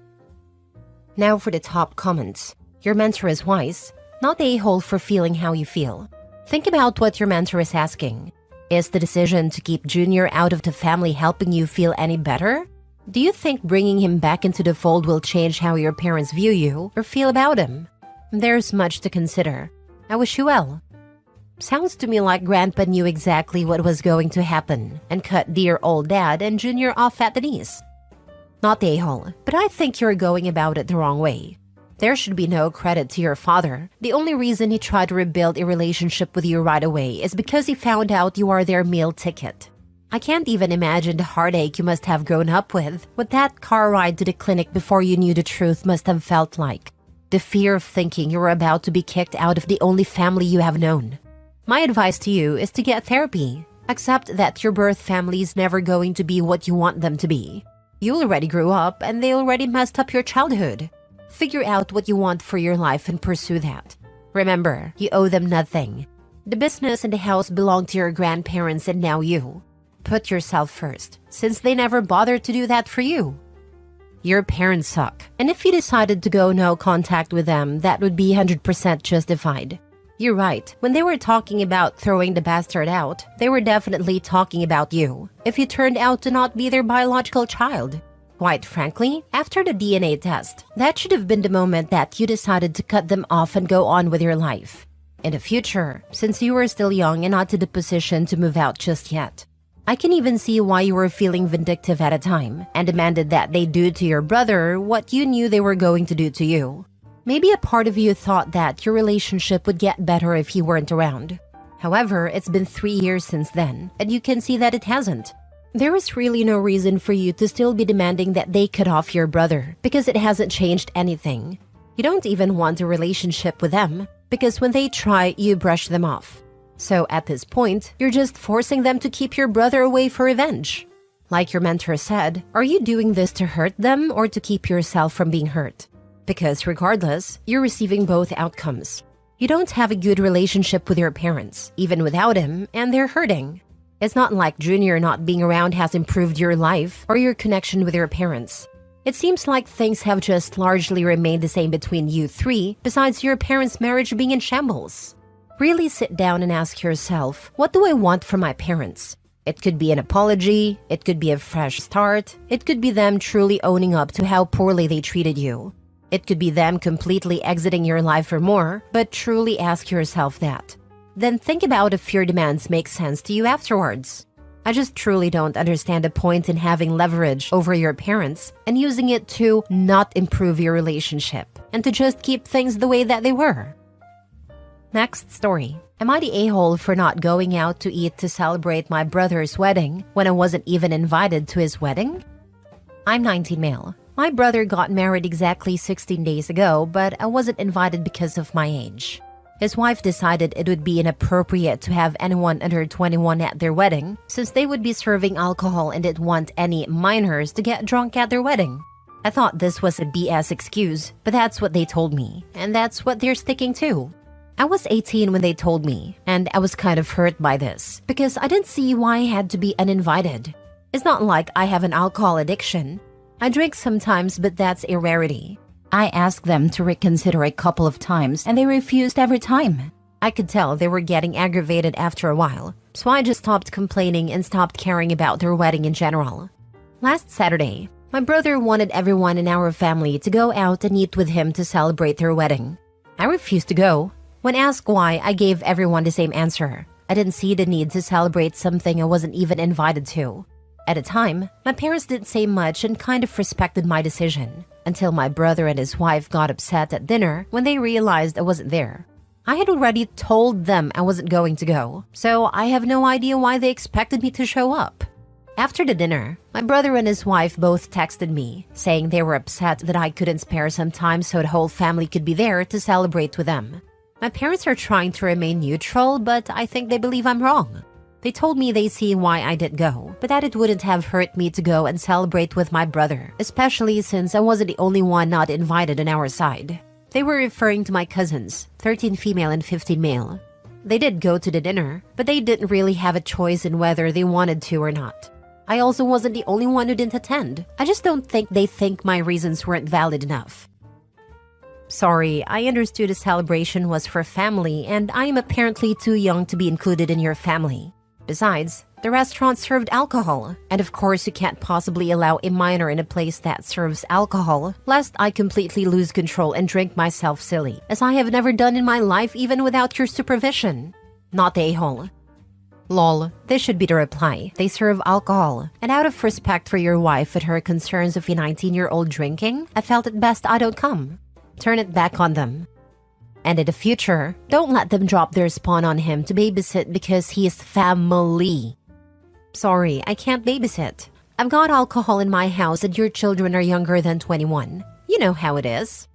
Now for the top comments. Your mentor is wise, not the a-hole for feeling how you feel. Think about what your mentor is asking. Is the decision to keep Junior out of the family helping you feel any better? Do you think bringing him back into the fold will change how your parents view you or feel about him? There's much to consider. I wish you well. Sounds to me like Grandpa knew exactly what was going to happen and cut dear old Dad and Junior off at the knees. Not the a-hole, but I think you're going about it the wrong way. There should be no credit to your father. The only reason he tried to rebuild a relationship with you right away is because he found out you are their meal ticket. I can't even imagine the heartache you must have grown up with, what that car ride to the clinic before you knew the truth must have felt like. The fear of thinking you were about to be kicked out of the only family you have known. My advice to you is to get therapy. Accept that your birth family is never going to be what you want them to be. You already grew up and they already messed up your childhood. Figure out what you want for your life and pursue that. Remember, you owe them nothing. The business and the house belong to your grandparents and now you. Put yourself first, since they never bothered to do that for you. Your parents suck, and if you decided to go no contact with them, that would be 100% justified. You're right, when they were talking about throwing the bastard out, they were definitely talking about you, if you turned out to not be their biological child. Quite frankly, after the DNA test, that should have been the moment that you decided to cut them off and go on with your life. In the future, since you were still young and not to the position to move out just yet. I can even see why you were feeling vindictive at a time and demanded that they do to your brother what you knew they were going to do to you. Maybe a part of you thought that your relationship would get better if he weren't around. However, it's been 3 years since then, and you can see that it hasn't. There is really no reason for you to still be demanding that they cut off your brother because it hasn't changed anything. You don't even want a relationship with them because when they try, you brush them off. So at this point, you're just forcing them to keep your brother away for revenge. Like your mentor said, are you doing this to hurt them or to keep yourself from being hurt? Because regardless, you're receiving both outcomes. You don't have a good relationship with your parents, even without him, and they're hurting. It's not like Junior not being around has improved your life or your connection with your parents. It seems like things have just largely remained the same between you three, besides your parents' marriage being in shambles. Really sit down and ask yourself, what do I want from my parents? It could be an apology, it could be a fresh start, it could be them truly owning up to how poorly they treated you. It could be them completely exiting your life or more, but truly ask yourself that. Then think about if your demands make sense to you afterwards. I just truly don't understand the point in having leverage over your parents and using it to not improve your relationship and to just keep things the way that they were. Next story. Am I the a-hole for not going out to eat to celebrate my brother's wedding when I wasn't even invited to his wedding? I'm 19 male. My brother got married exactly 16 days ago, but I wasn't invited because of my age. His wife decided it would be inappropriate to have anyone under 21 at their wedding, since they would be serving alcohol and didn't want any minors to get drunk at their wedding. I thought this was a BS excuse, but that's what they told me, and that's what they're sticking to. I was 18 when they told me, and I was kind of hurt by this, because I didn't see why I had to be uninvited. It's not like I have an alcohol addiction. I drink sometimes, but that's a rarity. I asked them to reconsider a couple of times, and they refused every time. I could tell they were getting aggravated after a while, so I just stopped complaining and stopped caring about their wedding in general. Last Saturday, my brother wanted everyone in our family to go out and eat with him to celebrate their wedding. I refused to go. When asked why, I gave everyone the same answer. I didn't see the need to celebrate something I wasn't even invited to. At the time, my parents didn't say much and kind of respected my decision, until my brother and his wife got upset at dinner when they realized I wasn't there. I had already told them I wasn't going to go, so I have no idea why they expected me to show up. After the dinner, my brother and his wife both texted me, saying they were upset that I couldn't spare some time so the whole family could be there to celebrate with them. My parents are trying to remain neutral, but I think they believe I'm wrong. They told me they see why I didn't go, but that it wouldn't have hurt me to go and celebrate with my brother, especially since I wasn't the only one not invited on our side. They were referring to my cousins, 13 female and 15 male. They did go to the dinner, but they didn't really have a choice in whether they wanted to or not. I also wasn't the only one who didn't attend. I just don't think they think my reasons weren't valid enough. Sorry, I understood the celebration was for family, and I am apparently too young to be included in your family. Besides, the restaurant served alcohol, and of course you can't possibly allow a minor in a place that serves alcohol, lest I completely lose control and drink myself silly, as I have never done in my life even without your supervision. Not the a-hole. Lol, this should be the reply. They serve alcohol, and out of respect for your wife and her concerns of a 19-year-old drinking, I felt it best I don't come. Turn it back on them. And in the future, don't let them drop their spawn on him to babysit because he is family. Sorry, I can't babysit. I've got alcohol in my house and your children are younger than 21. You know how it is.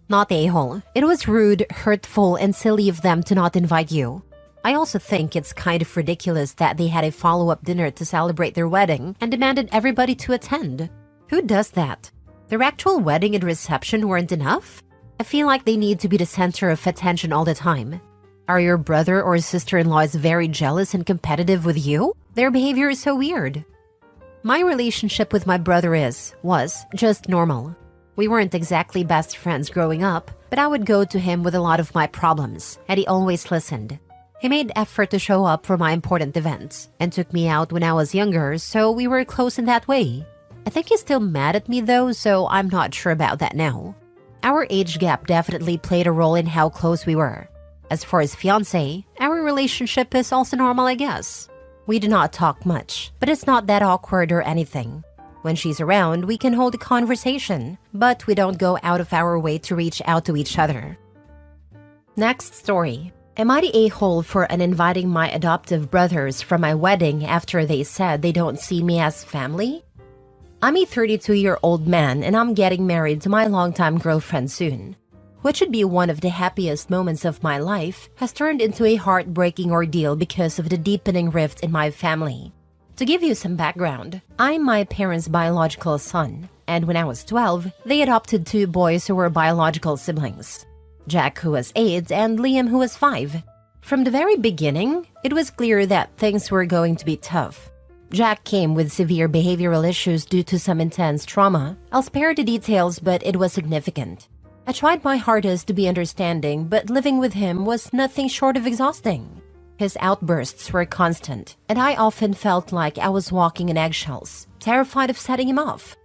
Not a-hole. It was rude, hurtful, and silly of them to not invite you. I also think it's kind of ridiculous that they had a follow-up dinner to celebrate their wedding and demanded everybody to attend. Who does that? Their actual wedding and reception weren't enough? I feel like they need to be the center of attention all the time. Are your brother or sister-in-laws very jealous and competitive with you? Their behavior is so weird. My relationship with my brother was just normal. We weren't exactly best friends growing up, but I would go to him with a lot of my problems, and he always listened. He made effort to show up for my important events and took me out when I was younger, so we were close in that way. I think he's still mad at me though, so I'm not sure about that now. Our age gap definitely played a role in how close we were. As for his fiancé, our relationship is also normal, I guess. We do not talk much, but it's not that awkward or anything. When she's around, we can hold a conversation, but we don't go out of our way to reach out to each other. Next story. Am I the a-hole for uninviting my adoptive brothers from my wedding after they said they don't see me as family? I'm a 32-year-old man and I'm getting married to my longtime girlfriend soon. What should be one of the happiest moments of my life has turned into a heartbreaking ordeal because of the deepening rift in my family. To give you some background, I'm my parents' biological son, and when I was 12, they adopted 2 boys who were biological siblings. Jack, who was 8, and Liam, who was 5. From the very beginning, it was clear that things were going to be tough. Jack came with severe behavioral issues due to some intense trauma. I'll spare the details, but it was significant. I tried my hardest to be understanding, but living with him was nothing short of exhausting. His outbursts were constant, and I often felt like I was walking in eggshells, terrified of setting him off.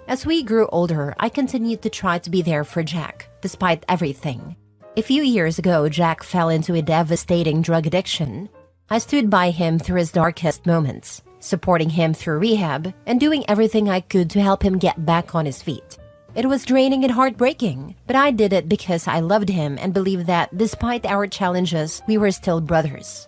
As we grew older, I continued to try to be there for Jack, despite everything. A few years ago, Jack fell into a devastating drug addiction. I stood by him through his darkest moments, supporting him through rehab and doing everything I could to help him get back on his feet. It was draining and heartbreaking, but I did it because I loved him and believed that despite our challenges, we were still brothers.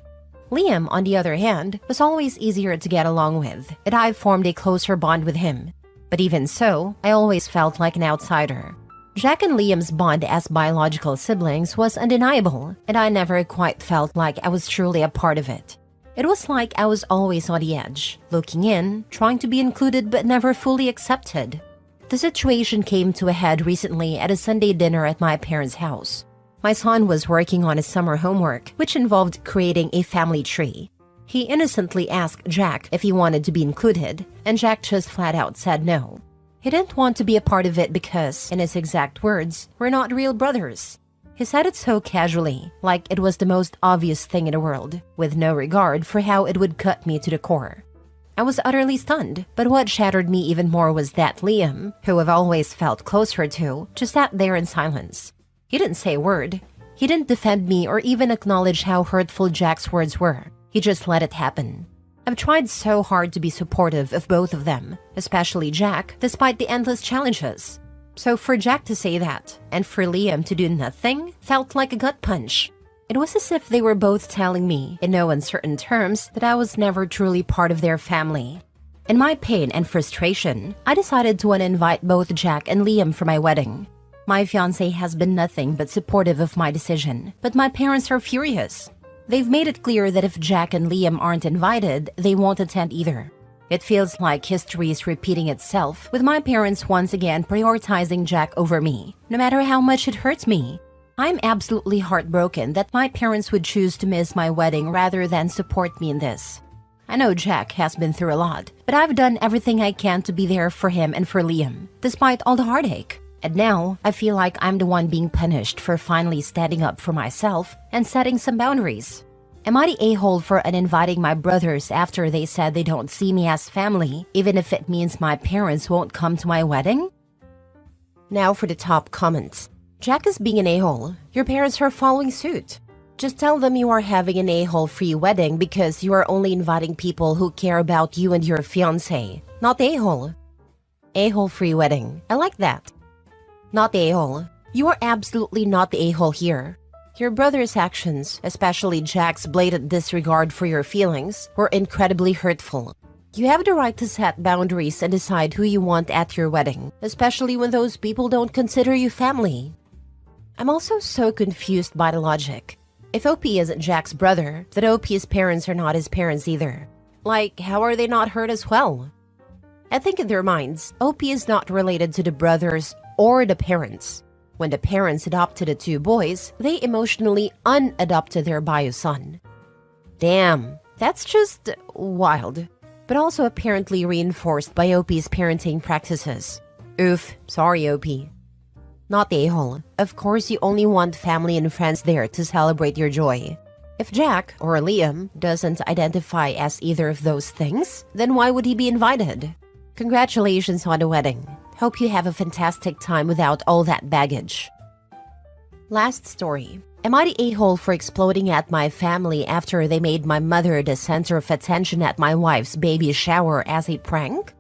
Liam, on the other hand, was always easier to get along with, and I formed a closer bond with him. But even so, I always felt like an outsider. Jack and Liam's bond as biological siblings was undeniable, and I never quite felt like I was truly a part of it. It was like I was always on the edge, looking in, trying to be included but never fully accepted. The situation came to a head recently at a Sunday dinner at my parents' house. My son was working on his summer homework, which involved creating a family tree. He innocently asked Jack if he wanted to be included, and Jack just flat out said no. He didn't want to be a part of it because, in his exact words, we're not real brothers. He said it so casually, like it was the most obvious thing in the world, with no regard for how it would cut me to the core. I was utterly stunned, but what shattered me even more was that Liam, who I've always felt closer to, just sat there in silence. He didn't say a word. He didn't defend me or even acknowledge how hurtful Jack's words were. He just let it happen. I've tried so hard to be supportive of both of them, especially Jack, despite the endless challenges. So for Jack to say that, and for Liam to do nothing, felt like a gut punch. It was as if they were both telling me, in no uncertain terms, that I was never truly part of their family. In my pain and frustration, I decided to uninvite both Jack and Liam for my wedding. My fiancé has been nothing but supportive of my decision, but my parents are furious. They've made it clear that if Jack and Liam aren't invited, they won't attend either. It feels like history is repeating itself, with my parents once again prioritizing Jack over me, no matter how much it hurts me. I'm absolutely heartbroken that my parents would choose to miss my wedding rather than support me in this. I know Jack has been through a lot, but I've done everything I can to be there for him and for Liam, despite all the heartache. And now, I feel like I'm the one being punished for finally standing up for myself and setting some boundaries. Am I the a-hole for uninviting my brothers after they said they don't see me as family, even if it means my parents won't come to my wedding? Now for the top comments. Jack is being an a-hole. Your parents are following suit. Just tell them you are having an a-hole-free wedding because you are only inviting people who care about you and your fiancé, not the a-hole. A-hole-free wedding. I like that. Not the a-hole. You are absolutely not the a-hole here. Your brother's actions, especially Jack's blatant disregard for your feelings, were incredibly hurtful. You have the right to set boundaries and decide who you want at your wedding, especially when those people don't consider you family. I'm also so confused by the logic. If OP isn't Jack's brother, then OP's parents are not his parents either. Like, how are they not hurt as well? I think in their minds, OP is not related to the brothers or the parents. When the parents adopted the two boys, they emotionally unadopted their bio son. Damn, that's just wild. But also apparently reinforced by OP's parenting practices. Oof, sorry OP. Not the a-hole. Of course you only want family and friends there to celebrate your joy. If Jack, or Liam, doesn't identify as either of those things, then why would he be invited? Congratulations on the wedding. Hope you have a fantastic time without all that baggage. Last story. Am I the a-hole for exploding at my family after they made my mother the center of attention at my wife's baby shower as a prank?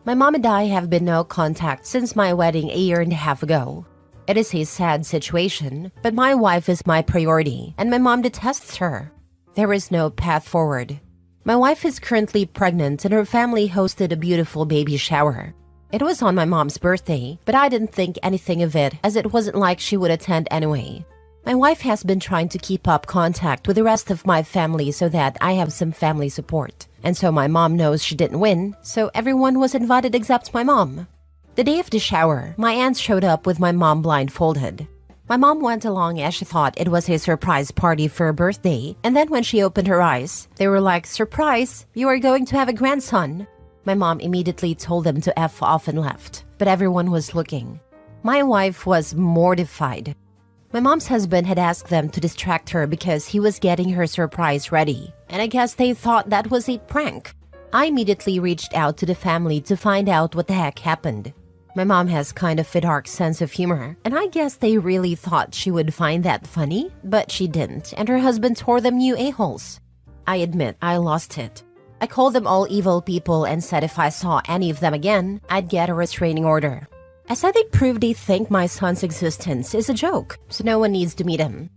My mom and I have been no contact since my wedding a year and a half ago. It is a sad situation, but my wife is my priority and my mom detests her. There is no path forward. My wife is currently pregnant and her family hosted a beautiful baby shower. It was on my mom's birthday, but I didn't think anything of it as it wasn't like she would attend anyway. My wife has been trying to keep up contact with the rest of my family so that I have some family support. And so my mom knows she didn't win, so everyone was invited except my mom. The day of the shower, my aunts showed up with my mom blindfolded. My mom went along as she thought it was a surprise party for her birthday, and then when she opened her eyes, they were like, "Surprise, you are going to have a grandson." My mom immediately told them to F off and left, but everyone was looking. My wife was mortified. My mom's husband had asked them to distract her because he was getting her surprise ready, and I guess they thought that was a prank. I immediately reached out to the family to find out what the heck happened. My mom has kind of a dark sense of humor, and I guess they really thought she would find that funny, but she didn't, and her husband tore them new a-holes. I admit, I lost it. I called them all evil people and said if I saw any of them again, I'd get a restraining order. I said they proved they think my son's existence is a joke, so no one needs to meet him.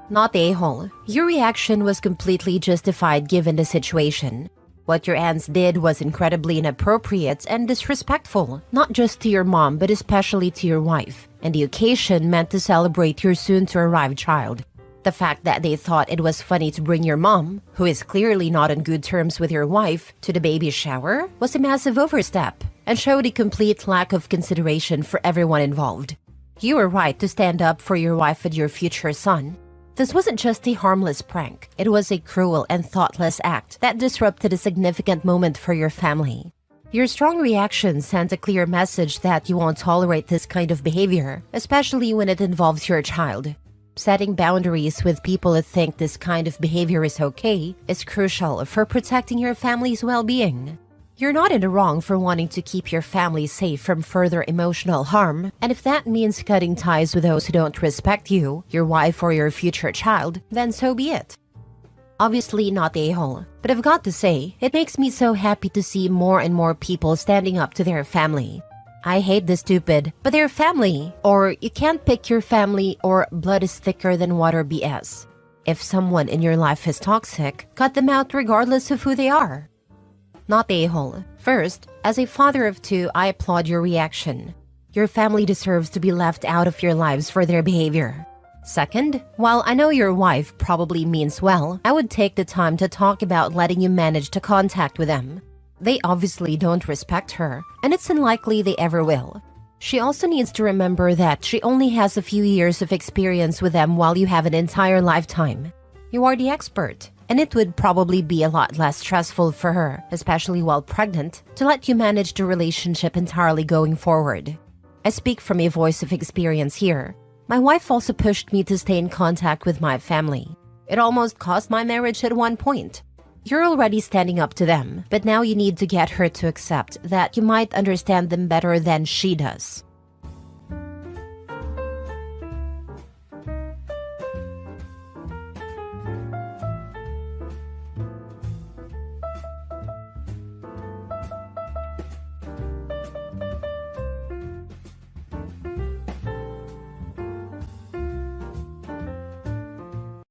Not the a-hole. Your reaction was completely justified given the situation. What your aunts did was incredibly inappropriate and disrespectful, not just to your mom but especially to your wife, and the occasion meant to celebrate your soon-to-arrive child. The fact that they thought it was funny to bring your mom, who is clearly not on good terms with your wife, to the baby shower was a massive overstep and showed a complete lack of consideration for everyone involved. You were right to stand up for your wife and your future son. This wasn't just a harmless prank, it was a cruel and thoughtless act that disrupted a significant moment for your family. Your strong reaction sent a clear message that you won't tolerate this kind of behavior, especially when it involves your child. Setting boundaries with people who think this kind of behavior is okay is crucial for protecting your family's well-being. You're not in the wrong for wanting to keep your family safe from further emotional harm, and if that means cutting ties with those who don't respect you, your wife or your future child, then so be it. Obviously not the a-hole, but I've got to say, it makes me so happy to see more and more people standing up to their family. I hate the stupid, but they're family, or you can't pick your family, or blood is thicker than water BS. If someone in your life is toxic, cut them out regardless of who they are. Not the a-hole. First, as a father of two, I applaud your reaction. Your family deserves to be left out of your lives for their behavior. Second, while I know your wife probably means well, I would take the time to talk about letting you manage to contact with them. They obviously don't respect her, and it's unlikely they ever will. She also needs to remember that she only has a few years of experience with them while you have an entire lifetime. You are the expert, and it would probably be a lot less stressful for her, especially while pregnant, to let you manage the relationship entirely going forward. I speak from a voice of experience here. My wife also pushed me to stay in contact with my family. It almost cost my marriage at one point. You're already standing up to them, but now you need to get her to accept that you might understand them better than she does.